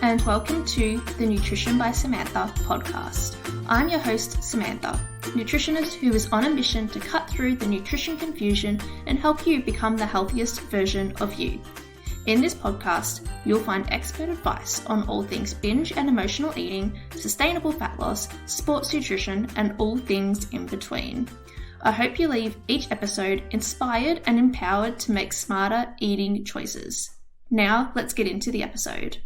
and welcome to the Nutrition by Samantha podcast. I'm your host, Samantha, nutritionist who is on a mission to cut through the nutrition confusion and help you become the healthiest version of you. In this podcast, you'll find expert advice on all things binge and emotional eating, sustainable fat loss, sports nutrition, and all things in between. I hope you leave each episode inspired and empowered to make smarter eating choices. Now, let's get into the episode.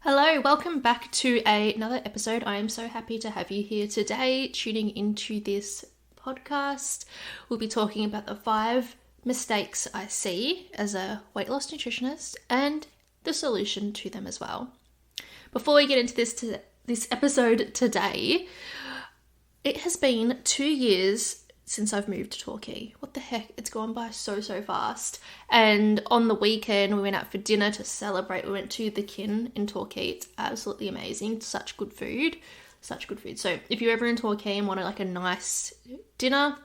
Hello, welcome back to another episode. I am so happy to have you here today, tuning into this podcast. We'll be talking about the 5 mistakes I see as a weight loss nutritionist and the solution to them as well. Before we get into this episode today, it has been 2 years since I've moved to Torquay. What the heck? It's gone by so fast. And on the weekend, we went out for dinner to celebrate. We went to the Kin in Torquay. It's absolutely amazing. Such good food. So if you're ever in Torquay and want a nice dinner,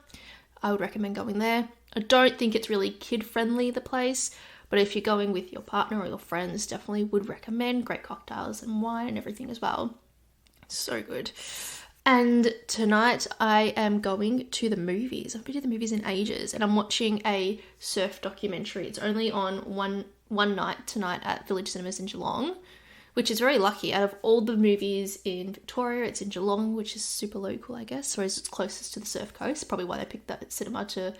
I would recommend going there. I don't think it's really kid-friendly, the place, but if you're going with your partner or your friends, definitely would recommend. Great cocktails and wine and everything as well. So good. And tonight I am going to the movies. I've been to the movies in ages, and I'm watching a surf documentary. It's only on one night tonight at Village Cinemas in Geelong, which is very lucky. Out of all the movies in Victoria, it's in Geelong, which is super local, I guess, or it's closest to the surf coast. Probably why they picked that cinema to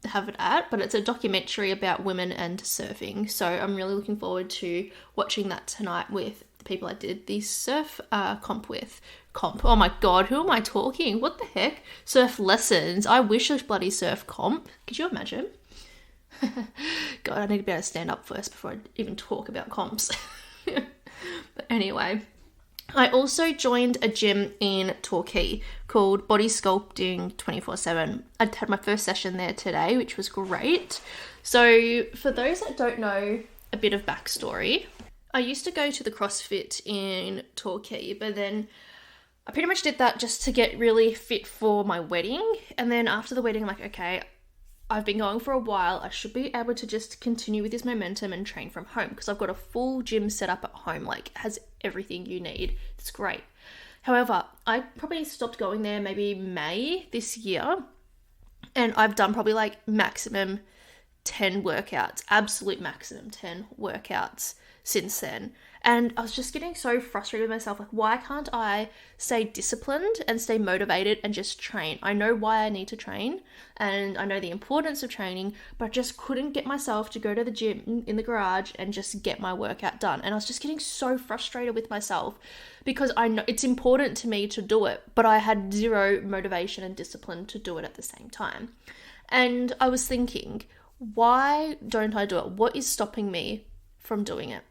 have it at. But it's a documentary about women and surfing, so I'm really looking forward to watching that tonight with the people I did the surf comp with. Oh my god, who am I talking? What the heck? Surf lessons. I wish a bloody surf comp. Could you imagine? God, I need to be able to stand up first before I even talk about comps. But anyway, I also joined a gym in Torquay called Body Sculpting 24/7. I had my first session there today, which was great. So for those that don't know a bit of backstory, I used to go to the CrossFit in Torquay, but then I pretty much did that just to get really fit for my wedding. And then after the wedding, I'm like, okay, I've been going for a while. I should be able to just continue with this momentum and train from home because I've got a full gym set up at home. It has everything you need. It's great. However, I probably stopped going there maybe May this year. And I've done probably maximum 10 workouts, absolute maximum 10 workouts since then. And I was just getting so frustrated with myself. Why can't I stay disciplined and stay motivated and just train? I know why I need to train and I know the importance of training, but I just couldn't get myself to go to the gym in the garage and just get my workout done. And I was just getting so frustrated with myself because I know it's important to me to do it, but I had zero motivation and discipline to do it at the same time. And I was thinking, why don't I do it? What is stopping me from doing it?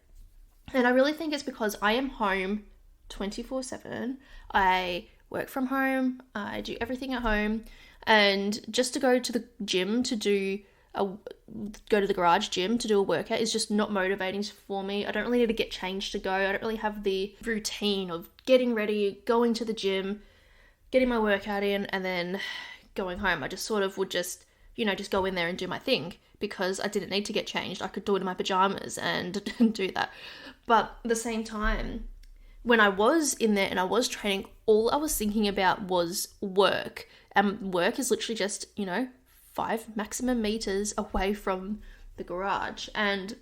And I really think it's because I am home 24/7. I work from home. I do everything at home. And just to go to the gym go to the garage gym to do a workout is just not motivating for me. I don't really need to get changed to go. I don't really have the routine of getting ready, going to the gym, getting my workout in, and then going home. I just sort of would just go in there and do my thing because I didn't need to get changed. I could do it in my pajamas and do that. But at the same time, when I was in there and I was training, all I was thinking about was work. And work is literally just, 5 maximum meters away from the garage. And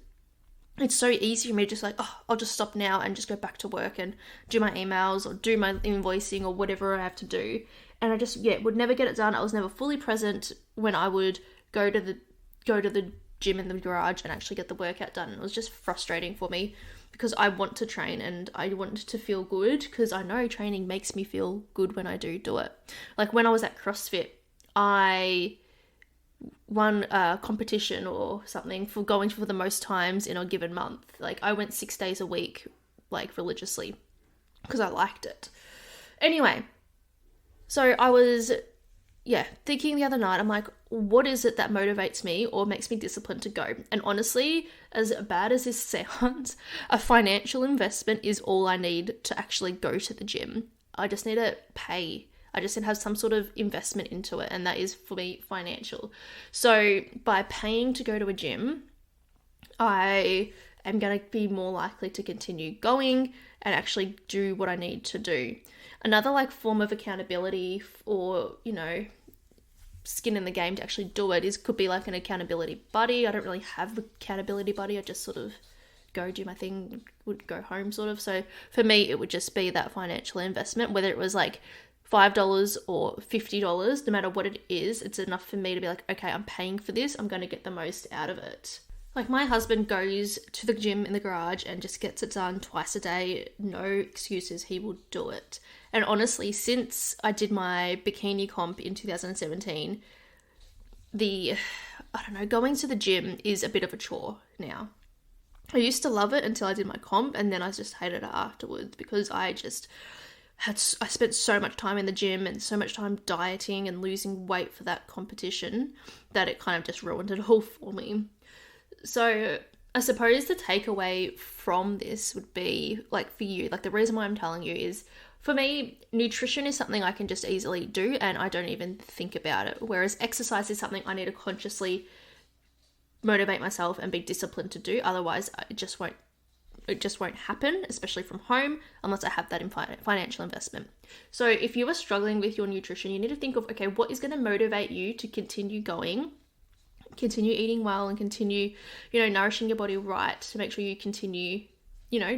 it's so easy for me to just I'll just stop now and just go back to work and do my emails or do my invoicing or whatever I have to do. And I just, would never get it done. I was never fully present when I would go to the gym in the garage and actually get the workout done. And it was just frustrating for me because I want to train and I want to feel good because I know training makes me feel good when I do it. When I was at CrossFit, I won a competition or something for going for the most times in a given month. I went 6 days a week, religiously because I liked it. Anyway, so I was, thinking the other night, I'm like, what is it that motivates me or makes me disciplined to go? And honestly, as bad as this sounds, a financial investment is all I need to actually go to the gym. I just need to pay. I just need to have some sort of investment into it, and that is for me financial. So by paying to go to a gym, I am going to be more likely to continue going and actually do what I need to do. Another like form of accountability or, skin in the game to actually do it could be like an accountability buddy. I don't really have an accountability buddy. I just sort of go do my thing, would go home sort of. So for me, it would just be that financial investment, whether it was like $5 or $50, no matter what it is, it's enough for me to be like, okay, I'm paying for this. I'm going to get the most out of it. Like my husband goes to the gym in the garage and just gets it done twice a day. No excuses. He will do it. And honestly, since I did my bikini comp in 2017, going to the gym is a bit of a chore now. I used to love it until I did my comp, and then I just hated it afterwards because I spent so much time in the gym and so much time dieting and losing weight for that competition that it kind of just ruined it all for me. So I suppose the takeaway from this would be, like for you, like the reason why I'm telling you is, for me, nutrition is something I can just easily do and I don't even think about it. Whereas exercise is something I need to consciously motivate myself and be disciplined to do. Otherwise, it just won't happen, especially from home, unless I have that in financial investment. So if you are struggling with your nutrition, you need to think of, okay, what is going to motivate you to continue going, continue eating well, and continue, nourishing your body right to make sure you continue,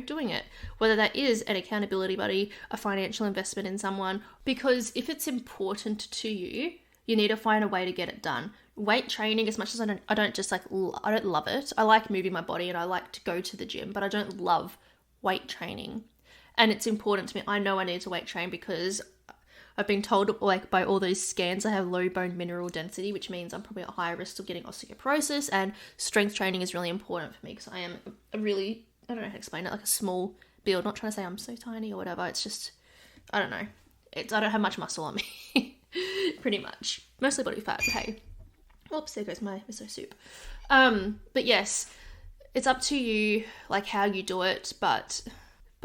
doing it. Whether that is an accountability buddy, a financial investment in someone, because if it's important to you, you need to find a way to get it done. Weight training, as much as I don't love it. I like moving my body and I like to go to the gym, but I don't love weight training. And it's important to me. I know I need to weight train because I've been told, like, by all those scans, I have low bone mineral density, which means I'm probably at higher risk of getting osteoporosis, and strength training is really important for me because I am I don't know how to explain it, like a small build. Not trying to say I'm so tiny or whatever. It's just, I don't know. I don't have much muscle on me, pretty much. Mostly body fat, hey. Oops, there goes my miso soup. But yes, it's up to you, like, how you do it, but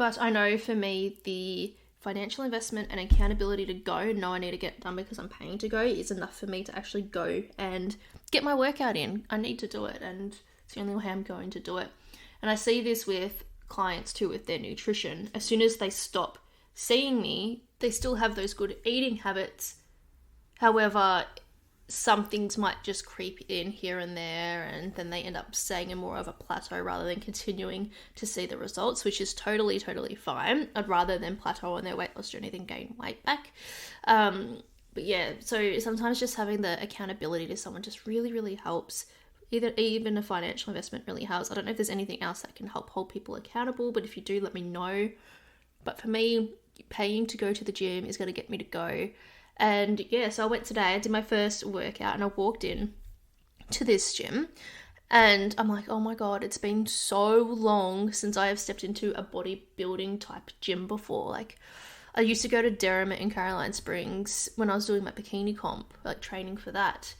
I know for me, the financial investment and accountability to go, I need to get it done because I'm paying to go, is enough for me to actually go and get my workout in. I need to do it, and it's the only way I'm going to do it. And I see this with clients too, with their nutrition. As soon as they stop seeing me, they still have those good eating habits. However, some things might just creep in here and there, and then they end up staying in more of a plateau rather than continuing to see the results, which is totally, totally fine. I'd rather than plateau on their weight loss journey than gain weight back. But yeah, so sometimes just having the accountability to someone just really, really helps. Even a financial investment really helps. I don't know if there's anything else that can help hold people accountable, but if you do, let me know. But for me, paying to go to the gym is going to get me to go. And yeah, so I went today, I did my first workout, and I walked in to this gym and I'm like, oh my God, it's been so long since I have stepped into a bodybuilding type gym before. Like, I used to go to Derrimut in Caroline Springs when I was doing my bikini comp, like training for that.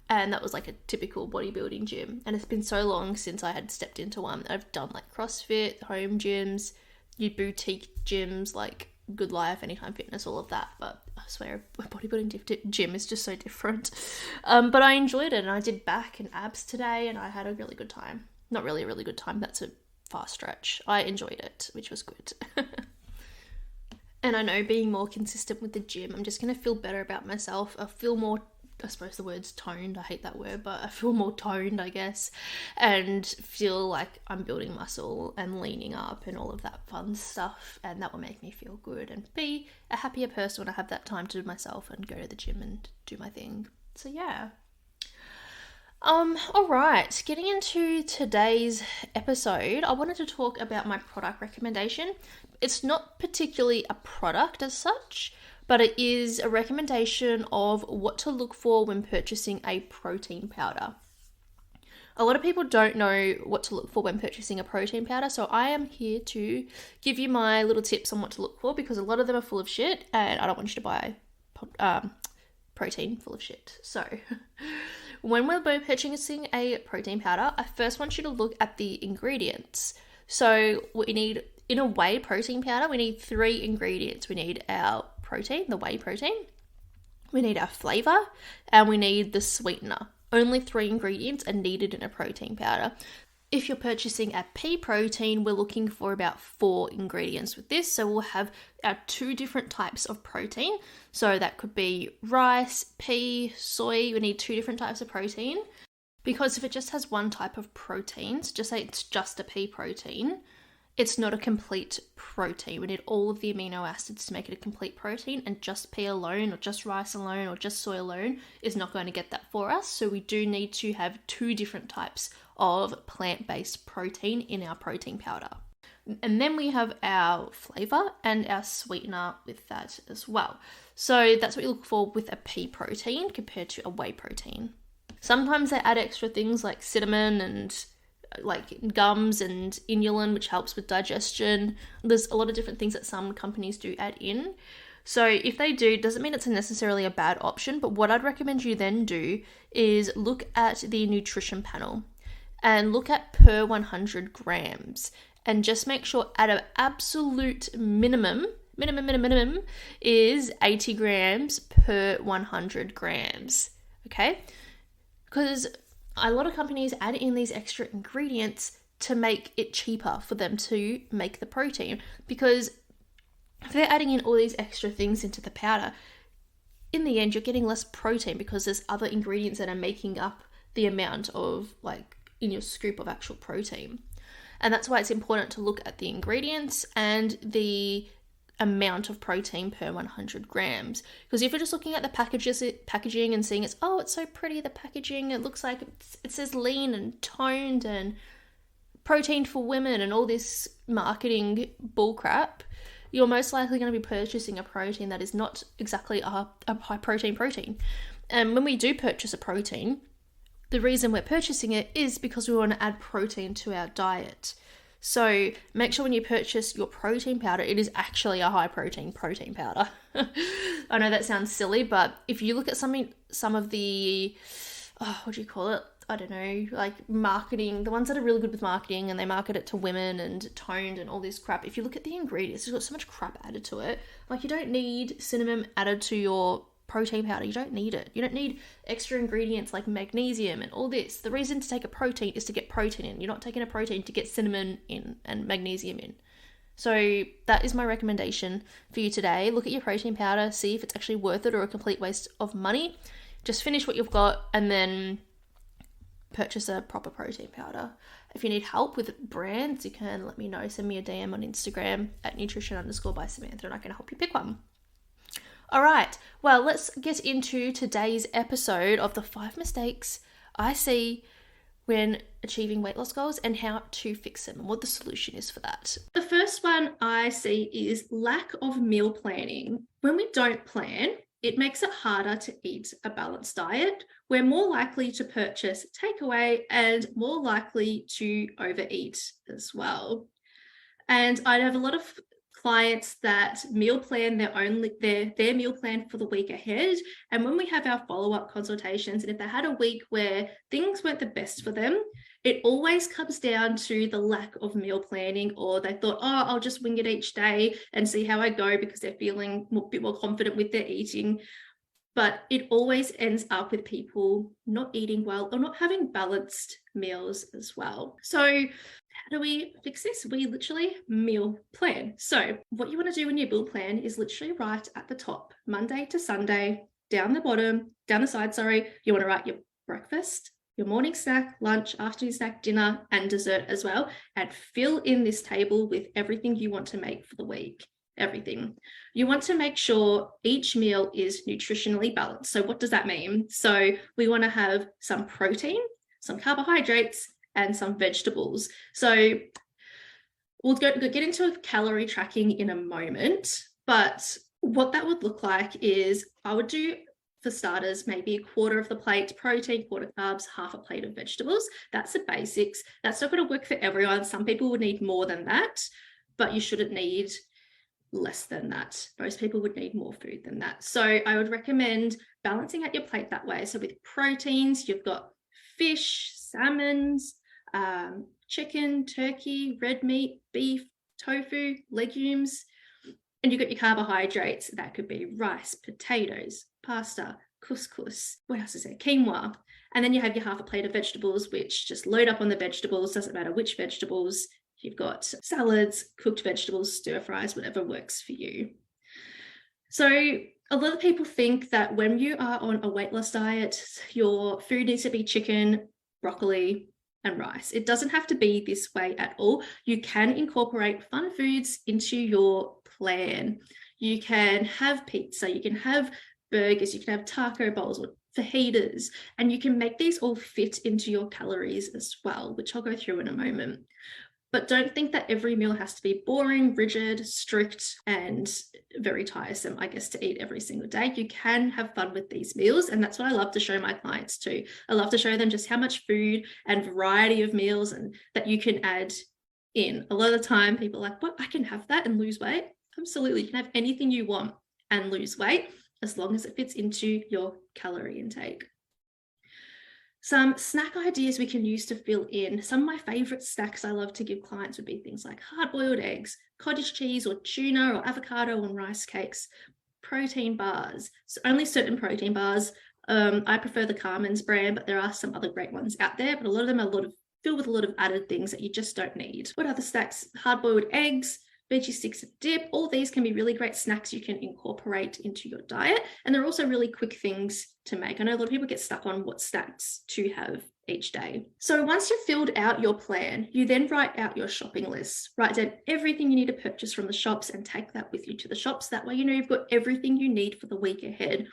And that was like a typical bodybuilding gym. And it's been so long since I had stepped into one. I've done like CrossFit, home gyms, boutique gyms, like Good Life, Anytime Fitness, all of that. But I swear, a bodybuilding gym is just so different. But I enjoyed it, and I did back and abs today, and I had a really good time. Not really a really good time. That's a far stretch. I enjoyed it, which was good. And I know being more consistent with the gym, I'm just going to feel better about myself. I feel more, I suppose the word's toned, I hate that word, but I feel more toned, I guess, and feel like I'm building muscle and leaning up and all of that fun stuff, and that will make me feel good and be a happier person when I have that time to myself and go to the gym and do my thing. So yeah. All right, getting into today's episode, I wanted to talk about my product recommendation. It's not particularly a product as such, but it is a recommendation of what to look for when purchasing a protein powder. A lot of people don't know what to look for when purchasing a protein powder, so I am here to give you my little tips on what to look for, because a lot of them are full of shit, and I don't want you to buy protein full of shit. So when we're purchasing a protein powder, I first want you to look at the ingredients. So what you need in a whey protein powder, we need 3 ingredients. We need our protein, the whey protein, we need our flavor, and we need the sweetener. Only 3 ingredients are needed in a protein powder. if you're purchasing a pea protein, we're looking for about 4 ingredients with this. So we'll have our 2 different types of protein. So that could be rice, pea, soy. We need 2 different types of protein. Because if it just has one type of protein, so just say it's just a pea protein, it's not a complete protein. We need all of the amino acids to make it a complete protein, and just pea alone or just rice alone or just soy alone is not going to get that for us. So we do need to have 2 different types of plant-based protein in our protein powder. And then we have our flavor and our sweetener with that as well. So that's what you look for with a pea protein compared to a whey protein. Sometimes they add extra things like cinnamon and like gums and inulin, which helps with digestion. There's a lot of different things that some companies do add in. So if they do, doesn't mean it's necessarily a bad option, but what I'd recommend you then do is look at the nutrition panel and look at per 100 grams and just make sure at an absolute minimum is 80 grams per 100 grams, okay? Because a lot of companies add in these extra ingredients to make it cheaper for them to make the protein. Because if they're adding in all these extra things into the powder, in the end, you're getting less protein because there's other ingredients that are making up the amount of, like, in your scoop of actual protein. And that's why it's important to look at the ingredients and the amount of protein per 100 grams. Because if you're just looking at the packaging and seeing it's so pretty, the packaging, it looks like it says lean and toned and protein for women and all this marketing bullcrap, you're most likely going to be purchasing a protein that is not exactly a high protein. And when we do purchase a protein, the reason we're purchasing it is because we want to add protein to our diet. So make sure when you purchase your protein powder, it is actually a high protein powder. I know that sounds silly, but if you look at some of the, what do you call it? I don't know, like marketing, the ones that are really good with marketing and they market it to women and toned and all this crap. If you look at the ingredients, it's got so much crap added to it. Like, you don't need cinnamon added to your protein powder. You don't need it. You don't need extra ingredients like magnesium and all this. The reason to take a protein is to get protein in. You're not taking a protein to get cinnamon in and magnesium in. So that is my recommendation for you today. Look at your protein powder, see if it's actually worth it or a complete waste of money. Just finish what you've got and then purchase a proper protein powder. If you need help with brands, you can let me know. Send me a DM on Instagram at nutrition_by Samantha and I can help you pick one. All right, well, let's get into today's episode of the 5 mistakes I see when achieving weight loss goals and how to fix them and what the solution is for that. The first one I see is lack of meal planning. When we don't plan, it makes it harder to eat a balanced diet. We're more likely to purchase takeaway and more likely to overeat as well. And I have a lot of clients that meal plan their meal plan for the week ahead. And when we have our follow-up consultations, and if they had a week where things weren't the best for them, it always comes down to the lack of meal planning, or they thought, I'll just wing it each day and see how I go because they're feeling a bit more confident with their eating. But it always ends up with people not eating well or not having balanced meals as well. So how do we fix this? We literally meal plan. So what you want to do in your meal plan is literally write at the top, Monday to Sunday, down the side, you want to write your breakfast, your morning snack, lunch, afternoon snack, dinner, and dessert as well, and fill in this table with everything you want to make for the week. Everything. You want to make sure each meal is nutritionally balanced. So what does that mean? So we want to have some protein, some carbohydrates, and some vegetables. So we'll get into calorie tracking in a moment, but what that would look like is I would do, for starters, maybe a quarter of the plate protein, quarter carbs, half a plate of vegetables. That's the basics. That's not going to work for everyone. Some people would need more than that, but you shouldn't need less than that. Most people would need more food than that. So I would recommend balancing out your plate that way. So with proteins, you've got fish, salmons, chicken, turkey, red meat, beef, tofu, legumes, and you've got your carbohydrates. That could be rice, potatoes, pasta, couscous. What else is there? Quinoa. And then you have your half a plate of vegetables, which just load up on the vegetables, doesn't matter which vegetables. You've got salads, cooked vegetables, stir fries, whatever works for you. So a lot of people think that when you are on a weight loss diet, your food needs to be chicken, broccoli, and rice. It doesn't have to be this way at all. You can incorporate fun foods into your plan. You can have pizza, you can have burgers, you can have taco bowls or fajitas, and you can make these all fit into your calories as well, which I'll go through in a moment. But don't think that every meal has to be boring, rigid, strict, and very tiresome, I guess, to eat every single day. You can have fun with these meals. And that's what I love to show my clients too. I love to show them just how much food and variety of meals and that you can add in. A lot of the time people are like, what, I can have that and lose weight? Absolutely. You can have anything you want and lose weight as long as it fits into your calorie intake. Some snack ideas we can use to fill in. Some of my favorite snacks I love to give clients would be things like hard-boiled eggs, cottage cheese or tuna or avocado on rice cakes, protein bars. So only certain protein bars. I prefer the Carmen's brand, but there are some other great ones out there, but a lot of them are filled with a lot of added things that you just don't need. What other snacks? Hard-boiled eggs, veggie sticks and dip. All these can be really great snacks you can incorporate into your diet. And they're also really quick things to make. I know a lot of people get stuck on what snacks to have each day. So once you've filled out your plan, you then write out your shopping list. Write down everything you need to purchase from the shops and take that with you to the shops. That way you know you've got everything you need for the week ahead.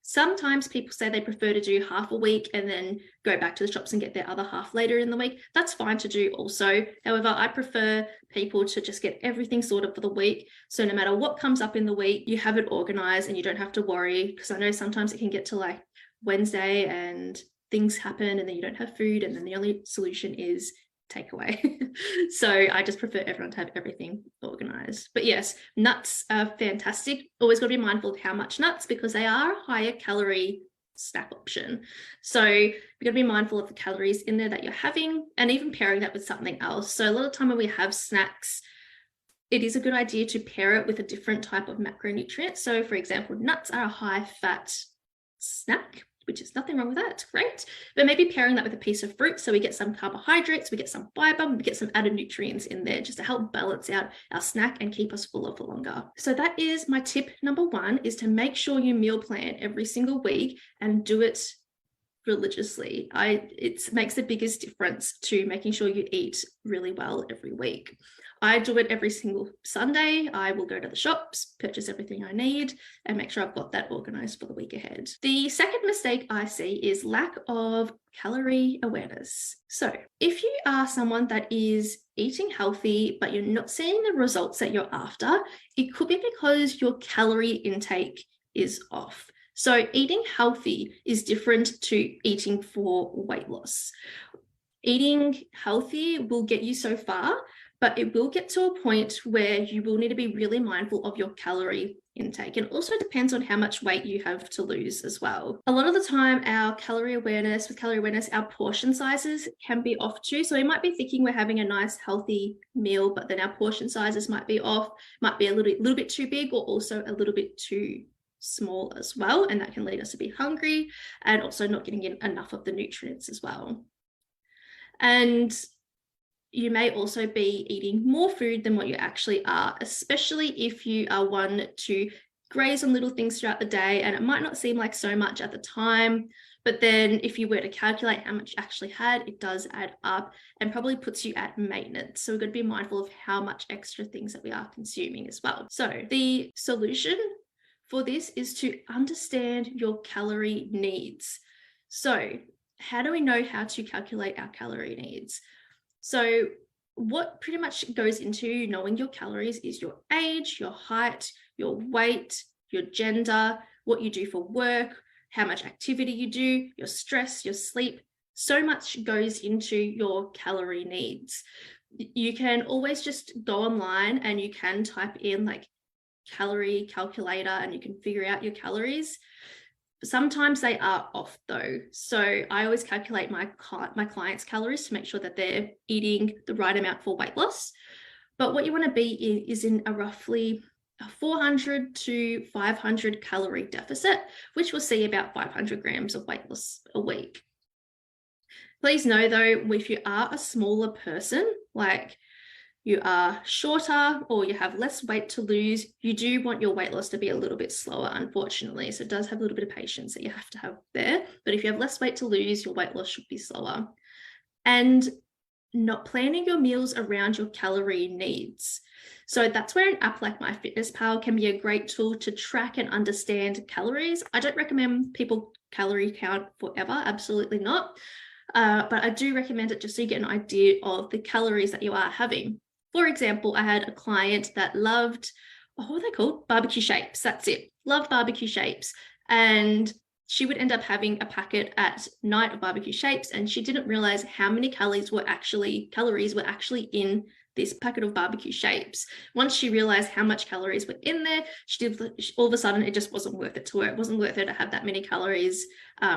Sometimes people say they prefer to do half a week and then go back to the shops and get their other half later in the week. That's fine to do also. However, I prefer people to just get everything sorted for the week. So no matter what comes up in the week, you have it organized and you don't have to worry, because I know sometimes it can get to like Wednesday and things happen and then you don't have food and then the only solution is takeaway. So I just prefer everyone to have everything organized. But yes, nuts are fantastic. Always got to be mindful of how much nuts, because they are a higher calorie snack option. So you've got to be mindful of the calories in there that you're having, and even pairing that with something else. So a lot of time when we have snacks, it is a good idea to pair it with a different type of macronutrient. So for example, nuts are a high fat snack, which is nothing wrong with that, it's great. But maybe pairing that with a piece of fruit, so we get some carbohydrates, we get some fiber, we get some added nutrients in there just to help balance out our snack and keep us fuller for longer. So that is my tip number one, is to make sure you meal plan every single week and do it religiously. It makes the biggest difference to making sure you eat really well every week. I do it every single Sunday. I will go to the shops, purchase everything I need, and make sure I've got that organized for the week ahead. The second mistake I see is lack of calorie awareness. So if you are someone that is eating healthy, but you're not seeing the results that you're after, it could be because your calorie intake is off. So eating healthy is different to eating for weight loss. Eating healthy will get you so far, but it will get to a point where you will need to be really mindful of your calorie intake. And also depends on how much weight you have to lose as well. A lot of the time, with calorie awareness, our portion sizes can be off too. So we might be thinking we're having a nice healthy meal, but then our portion sizes might be off, might be a little bit too big, or also a little bit too small as well. And that can lead us to be hungry and also not getting in enough of the nutrients as well. And you may also be eating more food than what you actually are, especially if you are one to graze on little things throughout the day, and it might not seem like so much at the time, but then if you were to calculate how much you actually had, it does add up and probably puts you at maintenance. So we've got to be mindful of how much extra things that we are consuming as well. So the solution for this is to understand your calorie needs. So how do we know how to calculate our calorie needs? So what pretty much goes into knowing your calories is your age, your height, your weight, your gender, what you do for work, how much activity you do, your stress, your sleep. So much goes into your calorie needs. You can always just go online and you can type in like calorie calculator and you can figure out your calories. Sometimes they are off though. So I always calculate my clients' calories to make sure that they're eating the right amount for weight loss. But what you want to be is in a roughly 400 to 500 calorie deficit, which will see about 500 grams of weight loss a week. Please know though, if you are a smaller person, like you are shorter or you have less weight to lose, you do want your weight loss to be a little bit slower, unfortunately. So it does have a little bit of patience that you have to have there. But if you have less weight to lose, your weight loss should be slower. And not planning your meals around your calorie needs. So that's where an app like MyFitnessPal can be a great tool to track and understand calories. I don't recommend people calorie count forever, absolutely not. But I do recommend it just so you get an idea of the calories that you are having. For example, I had a client that loved, what are they called? Barbecue shapes. That's it. Loved barbecue shapes. And she would end up having a packet at night of barbecue shapes, and she didn't realize how many calories were actually in this packet of barbecue shapes. Once she realized how much calories were in there, all of a sudden it just wasn't worth it to her. It wasn't worth her to have that many calories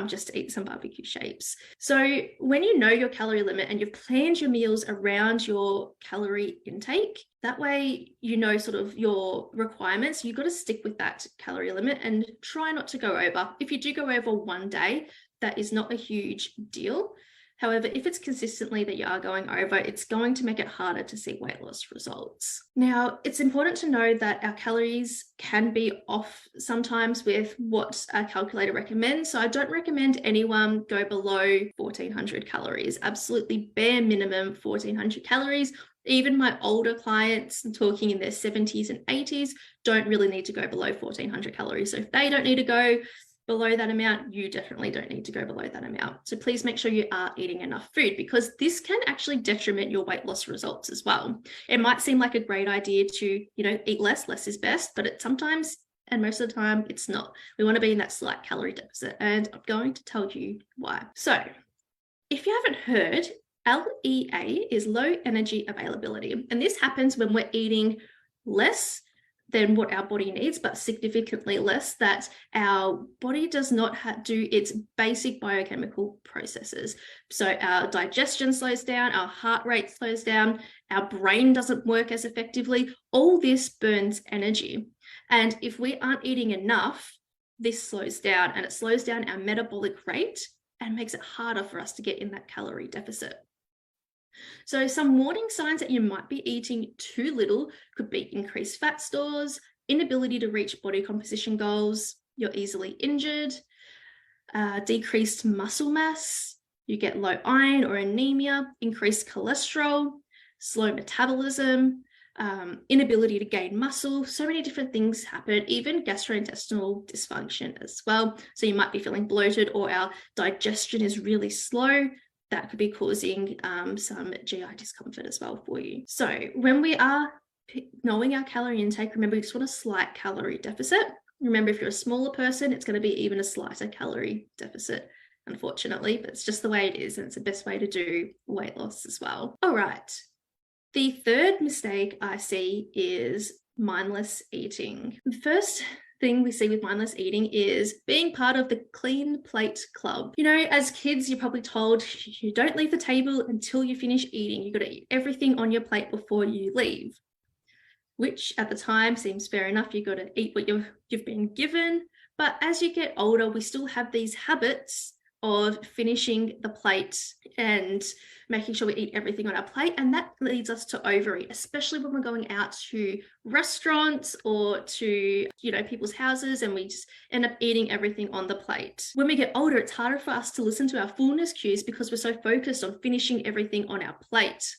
just to eat some barbecue shapes. So when you know your calorie limit and you've planned your meals around your calorie intake, that way you know sort of your requirements. You've got to stick with that calorie limit and try not to go over. If you do go over one day, that is not a huge deal. However, if it's consistently that you are going over, it's going to make it harder to see weight loss results. Now, it's important to know that our calories can be off sometimes with what our calculator recommends. So I don't recommend anyone go below 1400 calories, absolutely bare minimum 1400 calories. Even my older clients, talking in their 70s and 80s, don't really need to go below 1400 calories. So if they don't need to go below that amount, you definitely don't need to go below that amount. So please make sure you are eating enough food, because this can actually detriment your weight loss results as well. It might seem like a great idea to, eat less is best, but it sometimes, and most of the time, it's not. We want to be in that slight calorie deficit, and I'm going to tell you why. So if you haven't heard, LEA is low energy availability. And this happens when we're eating less than what our body needs, but significantly less, that our body does not do its basic biochemical processes. So our digestion slows down, our heart rate slows down, our brain doesn't work as effectively. All this burns energy. And if we aren't eating enough, this slows down, and it slows down our metabolic rate and makes it harder for us to get in that calorie deficit. So some warning signs that you might be eating too little could be increased fat stores, inability to reach body composition goals, you're easily injured, decreased muscle mass, you get low iron or anemia, increased cholesterol, slow metabolism, inability to gain muscle. So many different things happen, even gastrointestinal dysfunction as well. So you might be feeling bloated, or our digestion is really slow. That could be causing some GI discomfort as well for you. So when we are knowing our calorie intake, remember, we just want a slight calorie deficit. Remember, if you're a smaller person, it's going to be even a slighter calorie deficit, unfortunately, but it's just the way it is, and it's the best way to do weight loss as well. All right. The third mistake I see is mindless eating. The first thing we see with mindless eating is being part of the clean plate club. As kids, you're probably told you don't leave the table until you finish eating. You've got to eat everything on your plate before you leave, which at the time seems fair enough. You've got to eat what you've been given. But as you get older, we still have these habits of finishing the plate and making sure we eat everything on our plate. And that leads us to overeat, especially when we're going out to restaurants or to, people's houses, and we just end up eating everything on the plate. When we get older, it's harder for us to listen to our fullness cues because we're so focused on finishing everything on our plate.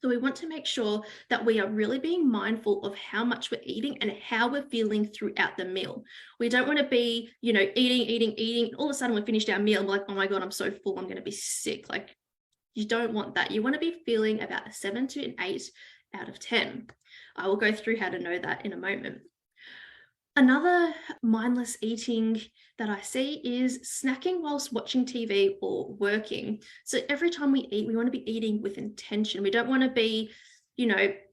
So we want to make sure that we are really being mindful of how much we're eating and how we're feeling throughout the meal. We don't want to be, eating. All of a sudden we finished our meal and we're like, oh my God, I'm so full, I'm going to be sick. Like, you don't want that. You want to be feeling about a 7 to an 8 out of 10. I will go through how to know that in a moment. Another mindless eating that I see is snacking whilst watching TV or working. So every time we eat, we want to be eating with intention. We don't want to be,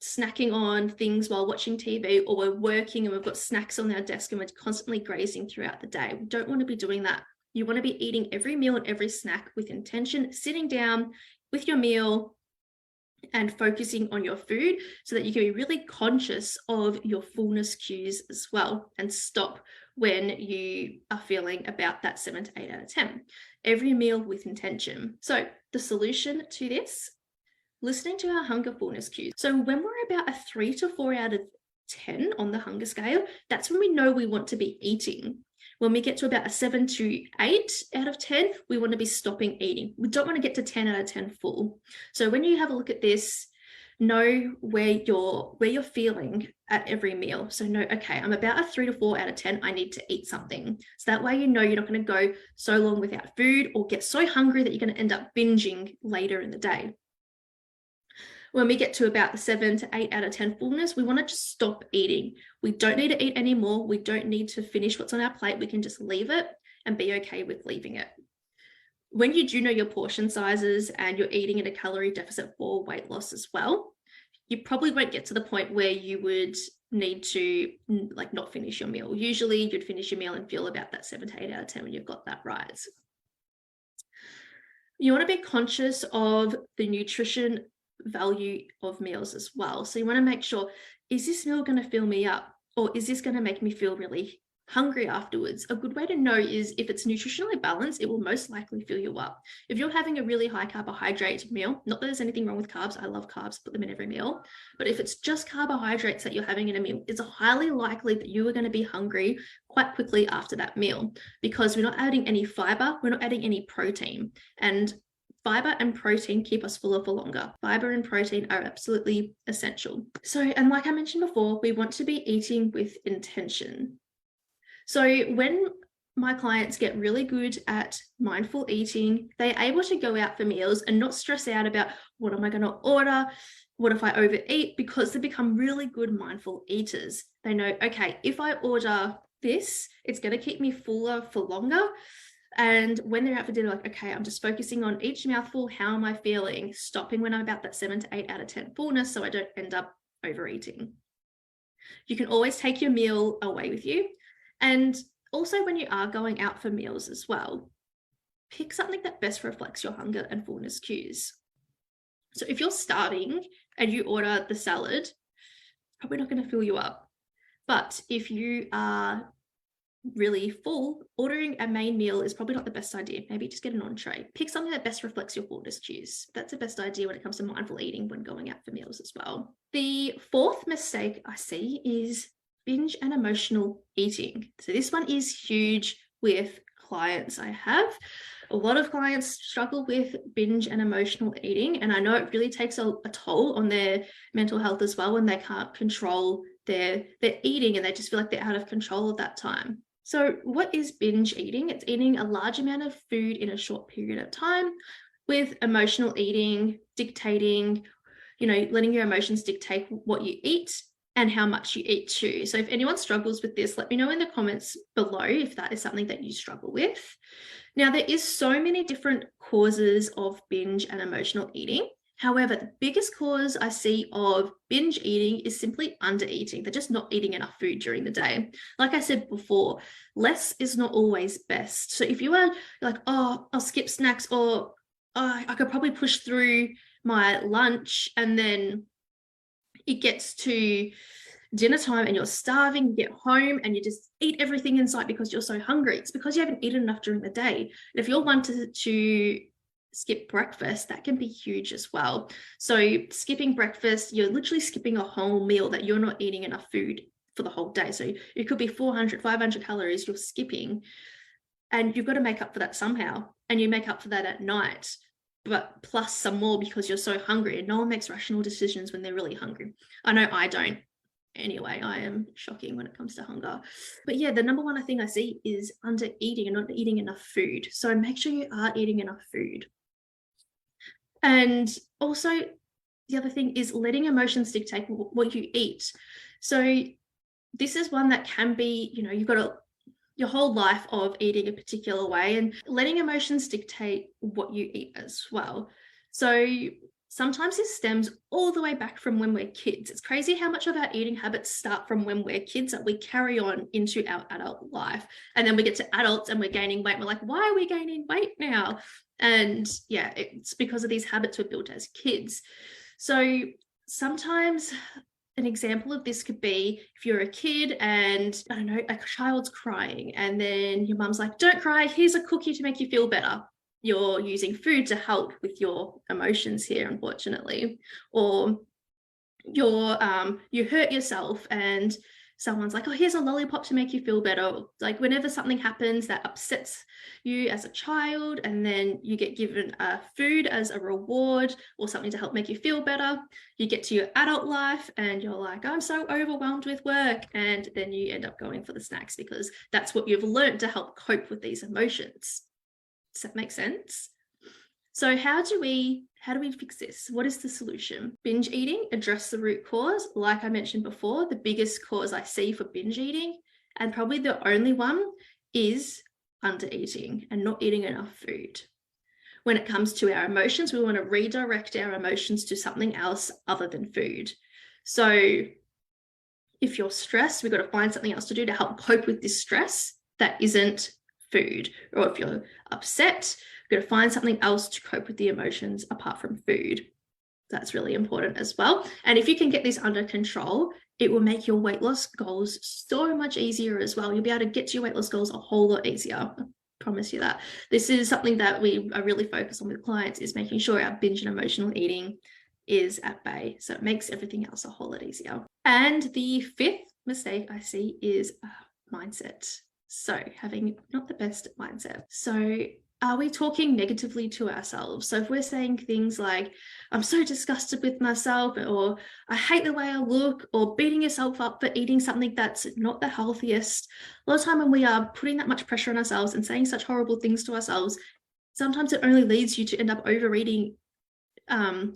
snacking on things while watching TV, or we're working and we've got snacks on our desk and we're constantly grazing throughout the day. We don't want to be doing that. You want to be eating every meal and every snack with intention, sitting down with your meal and focusing on your food so that you can be really conscious of your fullness cues as well and stop when you are feeling about that 7 to 8 out of 10. Every meal with intention. So the solution to this, listening to our hunger fullness cues. So when we're about a 3 to 4 out of 10 on the hunger scale, that's when we know we want to be eating. When we get to about a 7 to 8 out of 10, we want to be stopping eating. We don't want to get to 10 out of 10 full. So when you have a look at this, know where you're feeling at every meal. So know, okay, I'm about a 3 to 4 out of 10. I need to eat something. So that way, you know, you're not going to go so long without food or get so hungry that you're going to end up binging later in the day. When we get to about the 7 to 8 out of 10 fullness, we want to just stop eating. We don't need to eat anymore. We don't need to finish what's on our plate. We can just leave it and be okay with leaving it. When you do know your portion sizes and you're eating in a calorie deficit for weight loss as well, you probably won't get to the point where you would need to like not finish your meal. Usually you'd finish your meal and feel about that 7 to 8 out of 10 when you've got that right. You want to be conscious of the nutrition value of meals as well. So you want to make sure, is this meal going to fill me up, or is this going to make me feel really hungry afterwards? A good way to know is if it's nutritionally balanced, it will most likely fill you up. If you're having a really high carbohydrate meal, not that there's anything wrong with carbs, I love carbs, put them in every meal, but if it's just carbohydrates that you're having in a meal, it's highly likely that you are going to be hungry quite quickly after that meal, because we're not adding any fiber, we're not adding any protein, and fiber and protein keep us fuller for longer. Fiber and protein are absolutely essential. So, and like I mentioned before, we want to be eating with intention. So when my clients get really good at mindful eating, they're able to go out for meals and not stress out about what am I going to order? What if I overeat? Because they become really good mindful eaters. They know, okay, if I order this, it's going to keep me fuller for longer. And when they're out for dinner, like, okay, I'm just focusing on each mouthful. How am I feeling? Stopping when I'm about that 7 to 8 out of 10 fullness, so I don't end up overeating. You can always take your meal away with you. And also when you are going out for meals as well, pick something that best reflects your hunger and fullness cues. So if you're starving and you order the salad, probably not going to fill you up. But if you are really full, ordering a main meal is probably not the best idea. Maybe just get an entree. Pick something that best reflects your fullness cues. That's the best idea when it comes to mindful eating when going out for meals as well. The fourth mistake I see is binge and emotional eating. So this one is huge with clients I have. A lot of clients struggle with binge and emotional eating, and I know it really takes a toll on their mental health as well when they can't control their eating and they just feel like they're out of control at that time. So what is binge eating? It's eating a large amount of food in a short period of time, with emotional eating dictating, letting your emotions dictate what you eat and how much you eat too. So if anyone struggles with this, let me know in the comments below if that is something that you struggle with. Now, there is so many different causes of binge and emotional eating. However, the biggest cause I see of binge eating is simply under-eating. They're just not eating enough food during the day. Like I said before, less is not always best. So if you are like, oh, I'll skip snacks, or oh, I could probably push through my lunch, and then it gets to dinner time and you're starving, you get home and you just eat everything in sight because you're so hungry. It's because you haven't eaten enough during the day. And if you're one to skip breakfast, that can be huge as well. So skipping breakfast, you're literally skipping a whole meal that you're not eating enough food for the whole day. So it could be 400, 500 calories you're skipping, and you've got to make up for that somehow. And you make up for that at night, but plus some more because you're so hungry. And no one makes rational decisions when they're really hungry. I know I don't. Anyway, I am shocking when it comes to hunger. But yeah, the number one thing I see is under eating and not eating enough food. So make sure you are eating enough food. And also the other thing is letting emotions dictate what you eat. So this is one that can be, you've got your whole life of eating a particular way, and letting emotions dictate what you eat as well. So sometimes this stems all the way back from when we're kids. It's crazy how much of our eating habits start from when we're kids that we carry on into our adult life. And then we get to adults and we're gaining weight. We're like, why are we gaining weight now? And yeah, it's because of these habits we're built as kids. So sometimes an example of this could be if you're a kid and, I don't know, a child's crying, and then your mum's like, don't cry, here's a cookie to make you feel better. You're using food to help with your emotions here, unfortunately. Or you hurt yourself and someone's like, oh, here's a lollipop to make you feel better. Like whenever something happens that upsets you as a child, and then you get given a food as a reward or something to help make you feel better, you get to your adult life and you're like, I'm so overwhelmed with work, and then you end up going for the snacks because that's what you've learned to help cope with these emotions. Does that make sense? So how do we fix this? What is the solution? Binge eating, address the root cause. Like I mentioned before, the biggest cause I see for binge eating, and probably the only one, is under eating and not eating enough food. When it comes to our emotions, we want to redirect our emotions to something else other than food. So if you're stressed, we've got to find something else to do to help cope with this stress that isn't food. Or if you're upset, we've got to find something else to cope with the emotions apart from food. That's really important as well. And if you can get this under control, it will make your weight loss goals so much easier as well. You'll be able to get to your weight loss goals a whole lot easier. I promise you that. This is something that we are really focused on with clients, is making sure our binge and emotional eating is at bay. So it makes everything else a whole lot easier. And the fifth mistake I see is mindset. So having not the best mindset. So are we talking negatively to ourselves? So if we're saying things like, I'm so disgusted with myself, or I hate the way I look, or beating yourself up for eating something that's not the healthiest, a lot of time when we are putting that much pressure on ourselves and saying such horrible things to ourselves, sometimes it only leads you to end up overeating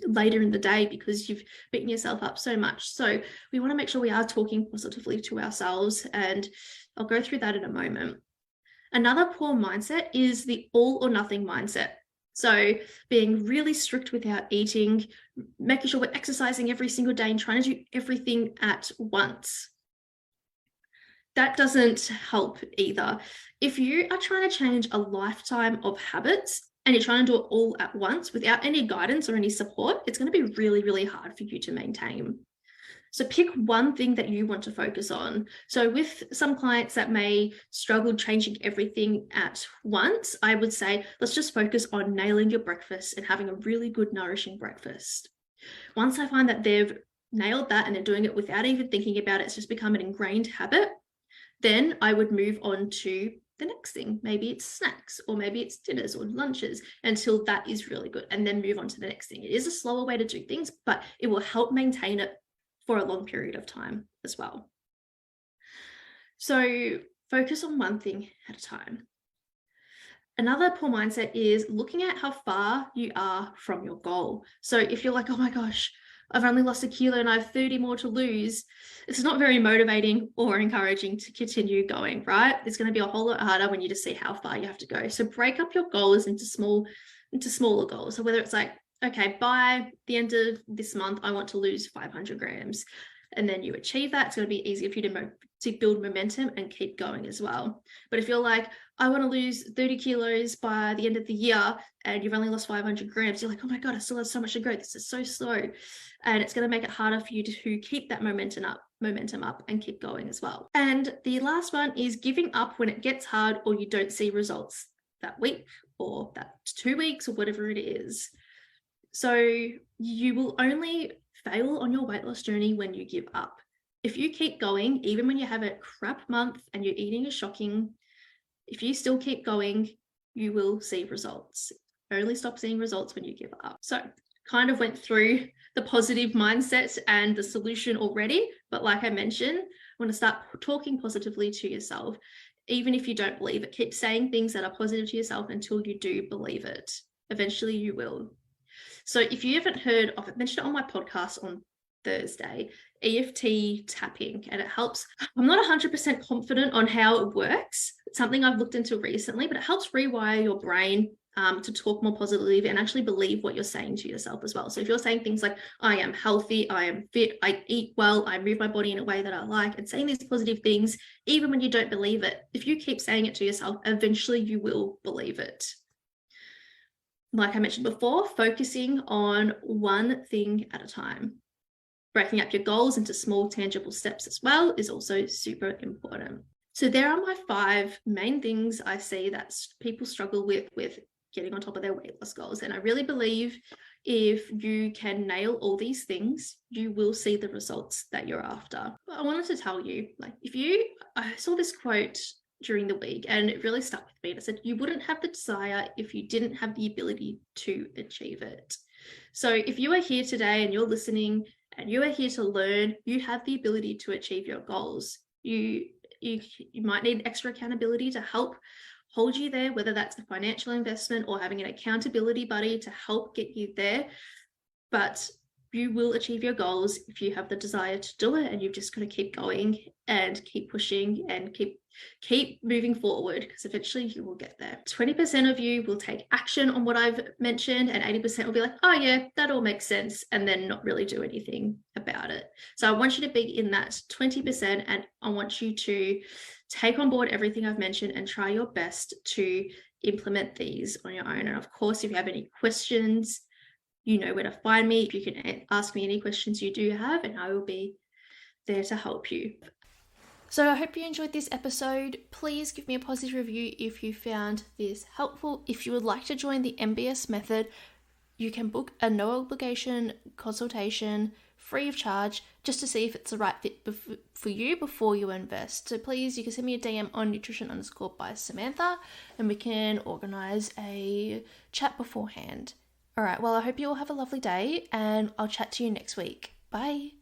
later in the day because you've beaten yourself up so much. So we want to make sure we are talking positively to ourselves, and I'll go through that in a moment. Another poor mindset is the all or nothing mindset. So being really strict with our eating, making sure we're exercising every single day and trying to do everything at once. That doesn't help either. If you are trying to change a lifetime of habits and you're trying to do it all at once without any guidance or any support, it's going to be really, really hard for you to maintain. So pick one thing that you want to focus on. So with some clients that may struggle changing everything at once, I would say, let's just focus on nailing your breakfast and having a really good, nourishing breakfast. Once I find that they've nailed that and they're doing it without even thinking about it, it's just become an ingrained habit, then I would move on to the next thing. Maybe it's snacks, or maybe it's dinners or lunches, until that is really good, and then move on to the next thing. It is a slower way to do things, but it will help maintain it for a long period of time as well. So focus on one thing at a time. Another poor mindset is looking at how far you are from your goal. So if you're like, oh my gosh, I've only lost 1 kilo and I have 30 more to lose, it's not very motivating or encouraging to continue going, right? It's going to be a whole lot harder when you just see how far you have to go. So break up your goals into smaller goals. So whether it's like, okay, by the end of this month, I want to lose 500 grams. And then you achieve that, it's going to be easier for you to build momentum and keep going as well. But if you're like, I want to lose 30 kilos by the end of the year, and you've only lost 500 grams, you're like, oh my God, I still have so much to go. This is so slow. And it's going to make it harder for you to keep that momentum up and keep going as well. And the last one is giving up when it gets hard or you don't see results that week or that 2 weeks or whatever it is. So you will only fail on your weight loss journey when you give up. If you keep going, even when you have a crap month and your eating is shocking, if you still keep going, you will see results. Only stop seeing results when you give up. So kind of went through the positive mindset and the solution already, but like I mentioned, I want to start talking positively to yourself. Even if you don't believe it, keep saying things that are positive to yourself until you do believe it. Eventually you will. So if you haven't heard of it, I mentioned it on my podcast on Thursday, EFT tapping, and it helps. I'm not 100% confident on how it works. It's something I've looked into recently, but it helps rewire your brain to talk more positively and actually believe what you're saying to yourself as well. So if you're saying things like, I am healthy, I am fit, I eat well, I move my body in a way that I like, and saying these positive things, even when you don't believe it, if you keep saying it to yourself, eventually you will believe it. Like I mentioned before, focusing on one thing at a time. breaking up your goals into small, tangible steps as well is also super important. So there are my 5 main things I see that people struggle with getting on top of their weight loss goals. And I really believe if you can nail all these things, you will see the results that you're after. But I wanted to tell you, I saw this quote during the week and it really stuck with me. And it said, you wouldn't have the desire if you didn't have the ability to achieve it. So if you are here today and you're listening and you are here to learn, you have the ability to achieve your goals. You might need extra accountability to help hold you there, whether that's a financial investment or having an accountability buddy to help get you there. But you will achieve your goals if you have the desire to do it, and you've just got to keep going and keep pushing and keep moving forward, because eventually you will get there. 20% of you will take action on what I've mentioned, and 80% will be like, oh yeah, that all makes sense, and then not really do anything about it. So I want you to be in that 20%, and I want you to take on board everything I've mentioned and try your best to implement these on your own. And of course, if you have any questions, you know where to find me. You can ask me any questions you do have, and I will be there to help you. So I hope you enjoyed this episode. Please give me a positive review if you found this helpful. If you would like to join the MBS method, you can book a no obligation consultation free of charge just to see if it's the right fit for you before you invest. So please, you can send me a DM on nutrition_by_Samantha and we can organize a chat beforehand. All right, well, I hope you all have a lovely day and I'll chat to you next week. Bye.